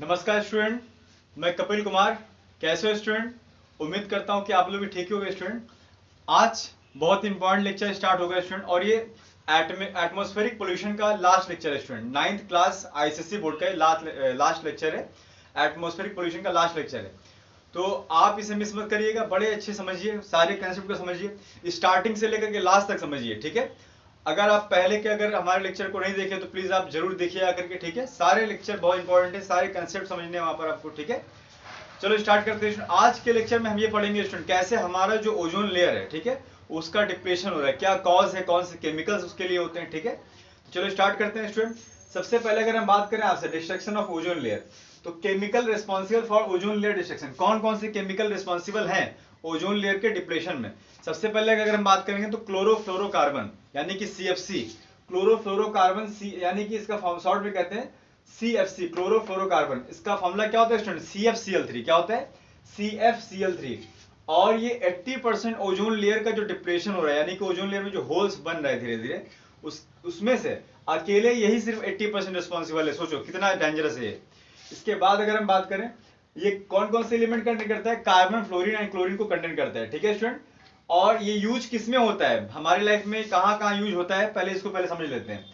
नमस्कार स्टूडेंट, मैं कपिल कुमार। कैसे हो स्टूडेंट? उम्मीद करता हूं कि आप लोग भी ठीक ही होंगे स्टूडेंट। आज बहुत इंपॉर्टेंट लेक्चर स्टार्ट हो गया स्टूडेंट, और ये एटमॉस्फेरिक पोल्यूशन का लास्ट लेक्चर है student. 9th class ICSE board का लास्ट लेक्चर है। एटमॉस्फेरिक पोल्यूशन का लास्ट लेक्चर है, तो आप इसे मिस मत करिएगा। बड़े अच्छे समझिए, सारे कंसेप्ट को समझिए, स्टार्टिंग से लेकर के लास्ट तक समझिए, ठीक है। अगर आप पहले के अगर हमारे लेक्चर को नहीं देखे तो प्लीज आप जरूर देखिए आकर के, ठीक है। सारे लेक्चर बहुत इंपॉर्टेंट है, सारे कंसेप्ट समझने हैं वहां पर आपको, ठीक है। चलो स्टार्ट करते हैं। आज के लेक्चर में हम ये पढ़ेंगे स्टूडेंट, कैसे हमारा जो ओजोन लेयर है, ठीक है, उसका डिप्रेशन हो रहा है, क्या कॉज है, कौन से केमिकल्स उसके लिए होते हैं, ठीक है। तो चलो स्टार्ट करते हैं स्टूडेंट। सबसे पहले अगर हम बात करें आपसे डिस्ट्रक्शन ऑफ ओजोन लेयर, तो chemical responsible for ozone layer destruction, कौन कौन से केमिकल रिस्पॉन्सिबल हैं ओजोन लेयर के डिप्रेशन में। सबसे पहले अगर हम बात करेंगे तो क्लोरोफ्लोरोकार्बन यानी कि सीएफसी, क्लोरोफ्लोरोकार्बन यानी कि इसका शॉर्ट में कहते हैं सीएफसी, क्लोरोफ्लोरोकार्बन। इसका फॉर्मूला क्या होता है स्टूडेंट? CFCl3। क्या होता है? CFCl3। और ये 80% ओजोन लेयर का जो डिप्रेशन हो रहा है, यानी कि ओजोन लेयर में जो होल्स बन रहे हैं धीरे धीरे, उसमें से अकेले यही सिर्फ 80% रिस्पॉन्सिबल है। सोचो कितना डेंजरस है ये। इसके बाद अगर हम बात करें, ये कौन कौन से एलिमेंट कंटेन करता है? कार्बन, फ्लोरीन एंड क्लोरीन को कंटेन करता है, ठीक है स्टूडेंट। और ये यूज किस में होता है हमारी लाइफ में, कहां कहां यूज होता है, पहले इसको पहले समझ लेते हैं।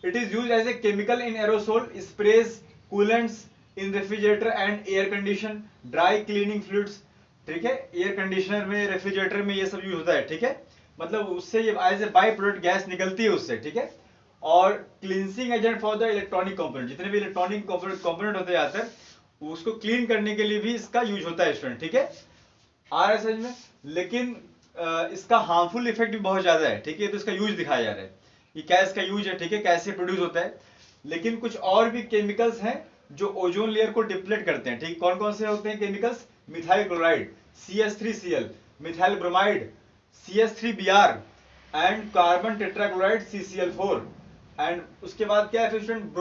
It is use as a chemical in aerosol sprays, coolants, in refrigerator and air condition, dry cleaning fluids, ठीक है। एयर कंडीशनर में, रेफ्रिजरेटर में ये सब यूज होता है, ठीक है। मतलब उससे ये as a by product gas निकलती है उससे, ठीक है। और cleansing agent for the electronic component, जितने भी इलेक्ट्रॉनिक कंपोनेंट होते जाते हैं उसको क्लीन करने के लिए भी इसका यूज होता है स्टूडेंट, ठीक है। आ रहा है समझ में? लेकिन इसका हार्मफुल इफेक्ट भी बहुत ज्यादा है, ठीक है। तो इसका यूज दिखाया जा रहा है कि क्या इसका यूज है, ठीक है, कैसे प्रोड्यूस होता है। लेकिन कुछ और भी केमिकल्स हैं जो ओजोन लेयर को डिप्लेट करते हैं, ठीक। कौन कौन से होते हैं chemicals? Methyl chloride CH3Cl, methyl bromide CH3Br and carbon tetrachloride CCl4। And उसके बाद क्या है स्टूडेंट?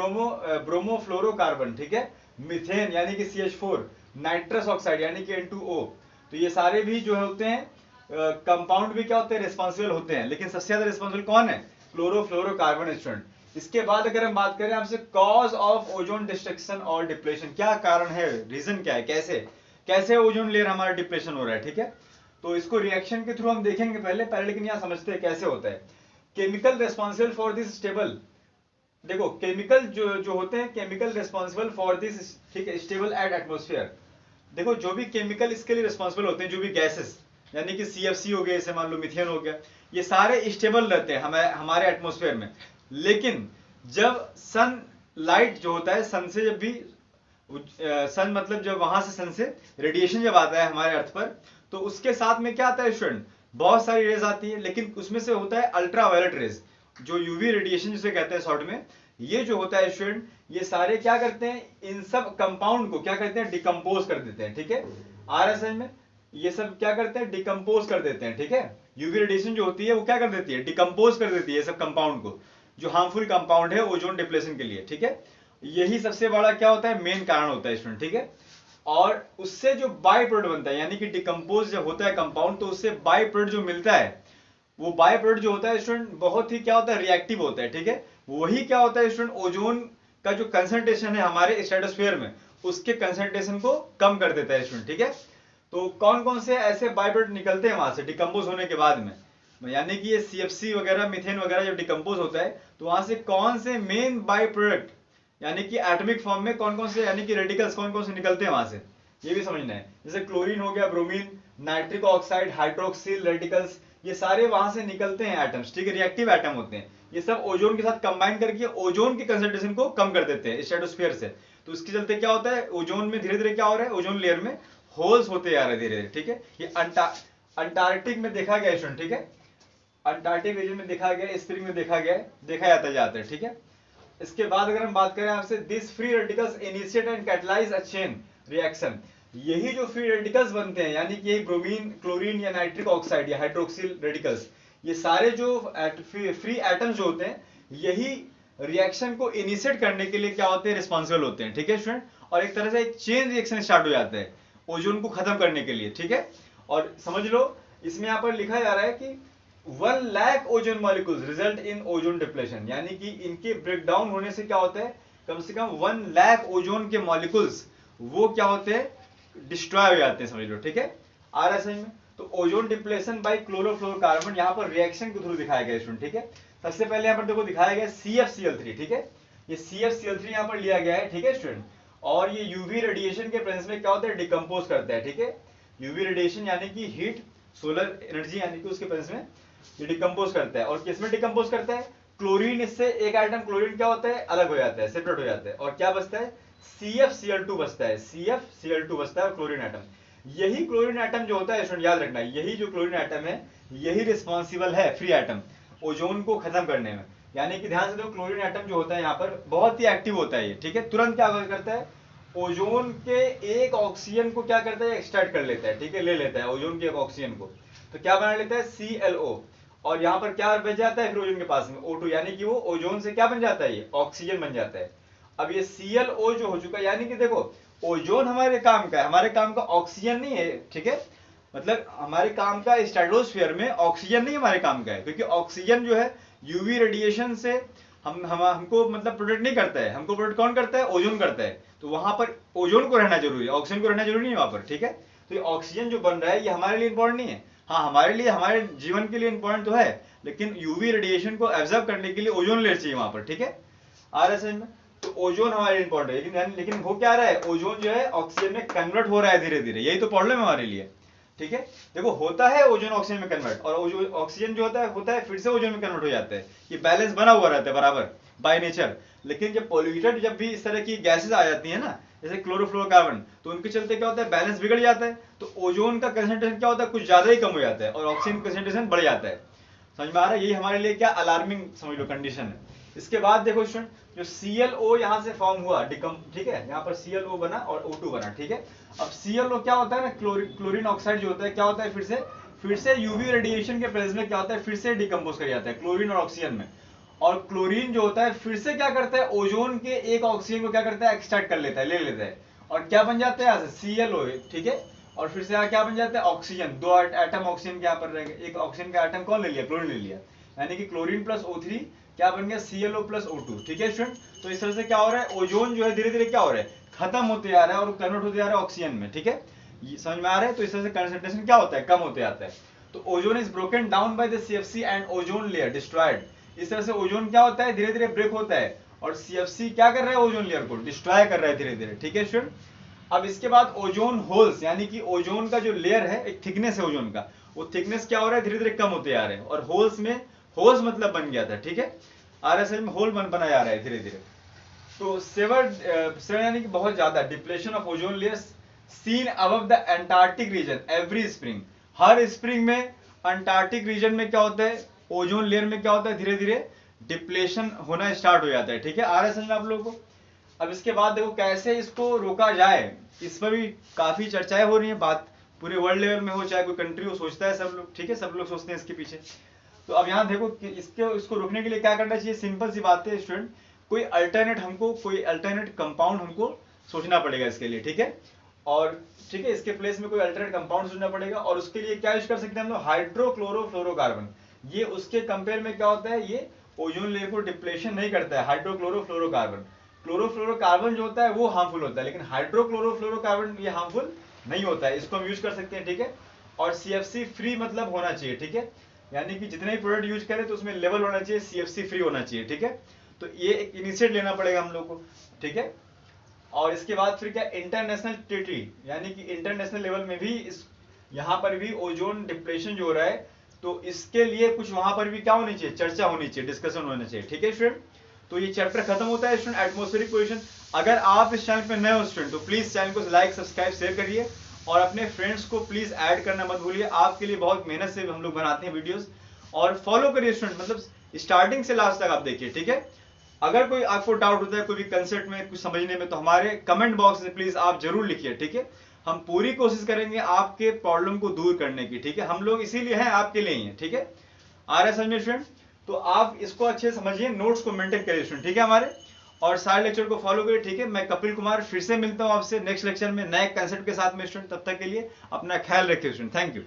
ब्रोमोफ्लोरोकार्बन, ठीक है। मीथेन यानी कि CH4, नाइट्रस ऑक्साइड यानी कि N2O। तो ये सारे भी जो होते हैं कंपाउंड भी क्या होते हैं? रिस्पॉन्सिबल होते हैं। लेकिन सबसे ज्यादा रिस्पॉन्सिबल कौन है? Chlorofluorocarbon student. इसके बाद अगर हम बात करें आपसे कॉज ऑफ ओजोन डिस्ट्रक्शन और डिप्लेशन, क्या कारण है, रीजन क्या है, कैसे कैसे ओजोन लेयर हमारा डिप्लेशन हो रहा है, ठीक है। तो इसको रिएक्शन के थ्रू हम देखेंगे पहले लेकिन यहां समझते हैं कैसे होता है। Chemical responsible for this stable, देखो केमिकल जो होते हैं, केमिकल रिस्पॉन्सिबल फॉर दिस, ठीक है, स्टेबल एट एटमोस्फियर। देखो जो भी केमिकल इसके लिए रिस्पॉन्सिबल होते हैं, जो भी गैसेस यानी कि CFC हो गए, जैसे मान लो मीथेन हो गया, ये सारे स्टेबल रहते हैं हमारे एटमोस्फेयर में। लेकिन जब सन लाइट जो होता है, सन से जब भी सन मतलब जब वहां से सन से रेडिएशन जब आता है हमारे अर्थ पर, तो उसके साथ में क्या आता है स्टूडेंट? बहुत सारी रेज आती है, लेकिन उसमें से होता है अल्ट्रावायलेट रेज, जो यूवी रेडिएशन जिसे कहते हैं शॉर्ट में। ये जो होता है स्टूडेंट, ये सारे क्या करते हैं? इन सब कंपाउंड को क्या करते हैं? डिकम्पोज कर देते हैं, ठीक है। आ रहा है समझ में? ये सब क्या करते हैं? डिकम्पोज कर देते हैं, ठीक है। यूवी रेडिएशन जो होती है वो क्या कर देती है? डिकम्पोज कर देती है सब कंपाउंड को, जो हार्मफुल कंपाउंड है ओजोन डिप्लेशन के लिए, ठीक है। यही सबसे बड़ा क्या होता है? मेन कारण होता है स्टूडेंट, ठीक है। और उससे जो बाई प्रोडक्ट बनता है, यानी कि डिकम्पोज जब होता है कंपाउंड, तो उससे बाई प्रोडक्ट जो मिलता है, वो बाय प्रोडक्ट जो होता है स्टूडेंट बहुत ही क्या होता है? रिएक्टिव होता है, ठीक है। वही क्या होता है स्टूडेंट? ओजोन का जो कंसंट्रेशन है हमारे स्ट्रेटोस्फीयर में, उसके कंसंट्रेशन को कम कर देता है स्टूडेंट, ठीक है। तो कौन कौन से ऐसे बाय प्रोडक्ट निकलते हैं वहां से डिकम्पोज होने के बाद में, यानी कि ये CFC वगैरह, मीथेन वगैरह जब डिकम्पोज होता है, तो वहां से कौन से मेन बाय प्रोडक्ट, यानी कि एटॉमिक फॉर्म में कौन कौन से, यानी कि रेडिकल्स कौन कौन से निकलते हैं वहां से, ये भी समझना है। जैसे क्लोरीन हो गया, bromine, nitric oxide, hydroxyl radicals, ये सारे वहां से निकलते हैं एटम्स, ठीक है, रिएक्टिव एटम होते हैं। ये सब ओजोन के साथ कंबाइन करके ओजोन की कंसंट्रेशन को कम कर देते हैं स्ट्रेटोस्फीयर से। तो इसके चलते क्या होता है? ओजोन में धीरे धीरे क्या हो रहा है? ओजोन लेयर में होल्स होते जा रहे हैं धीरे धीरे, ठीक है। ये अंटार्कटिक में देखा गया स्टूडेंट, ठीक है। अंटार्कटिक रीजन में देखा गया, स्प्रिंग में देखा गया, देखा जाता है, ठीक है। इसके बाद अगर हम बात करें आपसे, this free radicals initiate and catalyse a chain reaction. यही जो फ्री रेडिकल्स बनते हैं, यानी कि यही ब्रोमीन, क्लोरीन या नाइट्रिक ऑक्साइड या हाइड्रोक्सिल रेडिकल्स, ये सारे जो फ्री एटम्स जो होते हैं, यही रिएक्शन को इनिशिएट करने के लिए क्या होते हैं? रिस्पॉन्सिबल होते हैं, ठीक है स्टूडेंट। और एक तरह से एक चेन रिएक्शन स्टार्ट हो जाता है ओजोन को खत्म करने के लिए, ठीक है। और समझ लो, इसमें यहां पर लिखा जा रहा है कि 1 lakh ozone molecules result in ozone depletion, यानी कि इनके ब्रेकडाउन होने से क्या होता है? कम से कम 1 लाख ओजोन के मॉलिक्यूल्स वो क्या होते हैं, डिस्ट्रॉय हो जाते हैं, समझ लो, ठीक है। आ रहा है समझ में। तो ओजोन डिप्लेशन बाय क्लोरोफ्लोरोकार्बन यहाँ पर रिएक्शन के थ्रू दिखाया गया स्टूडेंट, ठीक है। सबसे पहले यहाँ पर देखो दिखाया गया CFCl3, ठीक है। ये CFCl3 यहाँ पर लिया गया है, ठीक है स्टूडेंट। और ये यूवी रेडिएशन के प्रेजेंस में क्या होता है, डिकम्पोज करता है, ठीक है। यूवी रेडिएशन यानी कि हीट, सोलर एनर्जी यानी कि उसके प्रेजेंस में ये डिकम्पोज करता है। और किसमें डिकम्पोज करता है, क्लोरीन, इससे एक आइटम क्लोरीन क्या होता है, अलग हो जाता है, सेपरेट हो जाता है, और क्या बचता है, CFCl2 बचता है, CFCl2 बचता है क्लोरीन एटम। यही क्लोरीन एटम जो होता है स्टूडेंट, याद रखना, यही जो क्लोरीन एटम है यही रिस्पॉन्सिबल है फ्री एटम ओजोन को खत्म करने में। यानी कि ध्यान से देखो, क्लोरीन एटम जो होता है यहाँ पर बहुत ही एक्टिव होता है ये, ठीक है। तुरंत क्या करता है, ओजोन के एक ऑक्सीजन को क्या करता है, एक्सट्रैक्ट कर लेता है, ठीक है, ले लेता है ओजोन के एक ऑक्सीजन को, तो क्या बना लेता है, ClO। और यहाँ पर क्या बच जाता है फिर ओजोन के पास में, O2, यानी कि वो ओजोन से क्या बन जाता है, ये ऑक्सीजन बन जाता है। अब ये ClO जो हो चुका है, यानी कि देखो ओजोन हमारे काम का है, हमारे काम का ऑक्सीजन नहीं है, ठीक है। मतलब हमारे काम का स्ट्रेटोस्फीयर में ऑक्सीजन नहीं हमारे काम का है, क्योंकि ऑक्सीजन जो है यूवी रेडिएशन से हमको मतलब प्रोटेक्ट नहीं करता है, हमको प्रोटेक्ट कौन करता है, ओजोन करता है। तो वहां पर ओजोन को रहना जरूरी है, ऑक्सीजन को रहना जरूरी नहीं है वहां पर, ठीक है। तो ये ऑक्सीजन जो बन रहा है ये हमारे लिए इंपॉर्टेंट नहीं है, हाँ हमारे लिए, हमारे जीवन के लिए इंपॉर्टेंट तो है, लेकिन यूवी रेडिएशन को एब्जॉर्ब करने के लिए ओजोन लेयर चाहिए वहां पर, ठीक है। आ रहा है समझ में। तो ओजोन हमारे लिए इंपॉर्टेंट है, लेकिन हो क्या रहा है, ओजोन जो है ऑक्सीजन में कन्वर्ट हो रहा है धीरे धीरे, यही तो प्रॉब्लम है हमारे लिए, ठीक है। देखो होता है ओजोन ऑक्सीजन में कन्वर्ट, और ऑक्सीजन जो होता है फिर से ओजोन में कन्वर्ट हो जाता है, ये बैलेंस बना हुआ रहता है बराबर बाय नेचर। लेकिन जब पॉल्यूटेड, जब भी इस तरह की गैसेस आ जाती है ना, जैसे क्लोरोफ्लोरोकार्बन, तो उनके चलते क्या होता है, बैलेंस बिगड़ जाता है, तो ओजोन का कंसंट्रेशन क्या होता है, कुछ ज्यादा ही कम हो जाता है, और ऑक्सीजन कंसंट्रेशन बढ़ जाता है। समझ में आ रहा है, यही हमारे लिए क्या अलार्मिंग समझ लो कंडीशन है। इसके बाद देखो स्टूडेंट, जो ClO यहाँ से फॉर्म हुआ, ठीक है, यहाँ पर ClO बना और O2 बना, ठीक है। अब ClO क्या होता है ना, क्लोरीन ऑक्साइड जो होता है, क्या होता है, फिर से यूवी रेडिएशन के प्रेजेंस में क्या होता है, फिर से डिकम्पोज कर जाता है क्लोरीन और ऑक्सीजन में। और क्लोरीन जो होता है फिर से क्या करता है, ओजोन के एक ऑक्सीजन को क्या करता है, एक्सट्रैक्ट कर लेता है, ले लेता है, और क्या बन जाता है यहाँ से ClO, ठीक है। और फिर से यहाँ क्या बन जाता है, ऑक्सीजन, दो एटम ऑक्सीजन के यहाँ पर रहेंगे, एक ऑक्सीजन का एटम कौन ले लिया, क्लोरीन ले लिया, यानी कि क्लोरीन प्लस O3 क्या बन गया, ClO प्लस O2, ठीक है स्टूडेंट। तो इस तरह से क्या हो रहा है, ओजोन जो है धीरे धीरे क्या हो रहा है, खत्म होते जा रहा है और कन्वर्ट होते जा रहा है ऑक्सीजन में, ठीक है। समझ में आ रहा है। तो इस तरह से कंसंट्रेशन क्या होता है, कम होते जाता है। तो ozone is broken down by the CFC and ozone layer destroyed. इस तरह से ओजोन क्या होता है, धीरे धीरे ब्रेक होता है, और CFC क्या कर रहा है, ओजोन लेयर को डिस्ट्रॉय कर रहा है धीरे धीरे, ठीक है स्टूडेंट। अब इसके बाद ओजोन होल्स, यानी कि ओजोन का जो लेयर है, एक थिकनेस है ओजोन का, वो थिकनेस क्या हो रहा है, धीरे धीरे कम होते जा रहे हैं, और होल्स में, होल्स मतलब बन गया था, ठीक है, RSL में होल बना जा रहा है धीरे धीरे। तो सेवर यानी कि बहुत ज्यादा depletion of ozone layer seen above the Antarctic region every spring. हर स्प्रिंग में अंटार्कटिक रीजन में क्या होता है, ओजोन लेयर में क्या होता है, धीरे धीरे डिप्लेशन होना स्टार्ट हो जाता है, ठीक है। आ रहा है समझ आप लोगों को। अब इसके बाद देखो कैसे इसको रोका जाए, इस पर भी काफी चर्चाएं हो रही हैं, बात पूरे वर्ल्ड लेवल में हो, चाहे कोई कंट्री हो, सोचता है सब लोग, ठीक है, सब लोग सोचते हैं इसके पीछे। तो अब यहाँ देखो कि इसको रोकने के लिए क्या करना चाहिए, सिंपल सी बात है स्टूडेंट, कोई अल्टरनेट कंपाउंड हमको सोचना पड़ेगा इसके लिए, ठीक है। और ठीक है, इसके प्लेस में कोई अल्टरनेट कंपाउंड सोचना पड़ेगा, और उसके लिए क्या यूज कर सकते हैं हम लोग, हाइड्रोक्लोरोफ्लोरोकार्बन। ये उसके कंपेयर में क्या होता है, ये ओजोन लेयर को डिप्लेशन नहीं करता है, हाइड्रोक्लोरोफ्लोरोकार्बन। क्लोरोफ्लोरोकार्बन जो होता है वो हार्मफुल होता है, लेकिन हाइड्रोक्लोरोफ्लोरोकार्बन ये हार्मफुल नहीं होता है, इसको हम यूज कर सकते हैं, ठीक है। और CFC फ्री मतलब होना चाहिए, ठीक है, यानी कि जितने भी प्रोडक्ट यूज करें तो उसमें लेवल होना चाहिए, CFC फ्री होना चाहिए, ठीक है। तो ये एक इनिशिएट लेना पड़ेगा हम लोग को, ठीक है। और इसके बाद फिर क्या, इंटरनेशनल ट्रीटी, यानी कि इंटरनेशनल लेवल में भी इस यहाँ पर भी ओजोन डिप्लेशन जो हो रहा है, तो इसके लिए कुछ वहां पर भी क्या होनी चाहिए, चर्चा होनी चाहिए, डिस्कशन होना चाहिए, ठीक है स्टूडेंट। तो ये चैप्टर खत्म होता है स्टूडेंट, एटमॉस्फेरिक पोल्यूशन। अगर आप इस चैनल पे नए हो स्टूडेंट, तो प्लीज चैनल को लाइक, सब्सक्राइब, शेयर करिए, और अपने फ्रेंड्स को प्लीज ऐड करना मत भूलिए, आपके लिए बहुत मेहनत से हम लोग बनाते हैं वीडियोस। और फॉलो करिए स्टूडेंट, मतलब स्टार्टिंग से लास्ट तक आप देखिए, ठीक है। अगर कोई आपको डाउट होता है कोई भी कंसेप्ट में, कुछ समझने में, तो हमारे कमेंट बॉक्स में प्लीज आप जरूर लिखिए, ठीक है। हम पूरी कोशिश करेंगे आपके प्रॉब्लम को दूर करने की, ठीक है। हम लोग इसीलिए हैं, आपके लिए ही हैं, ठीक है। आ रहा है समझ में स्टूडेंट। तो आप इसको अच्छे से समझिए, नोट्स को मेंटेन करिए स्टूडेंट, ठीक है हमारे, और सारे लेक्चर को फॉलो करिए, ठीक है। मैं कपिल कुमार फिर से मिलता हूं आपसे नेक्स्ट लेक्चर में नए कंसेप्ट के साथ में स्टूडेंट, तब तक के लिए अपना ख्याल रखिए स्टूडेंट, थैंक यू।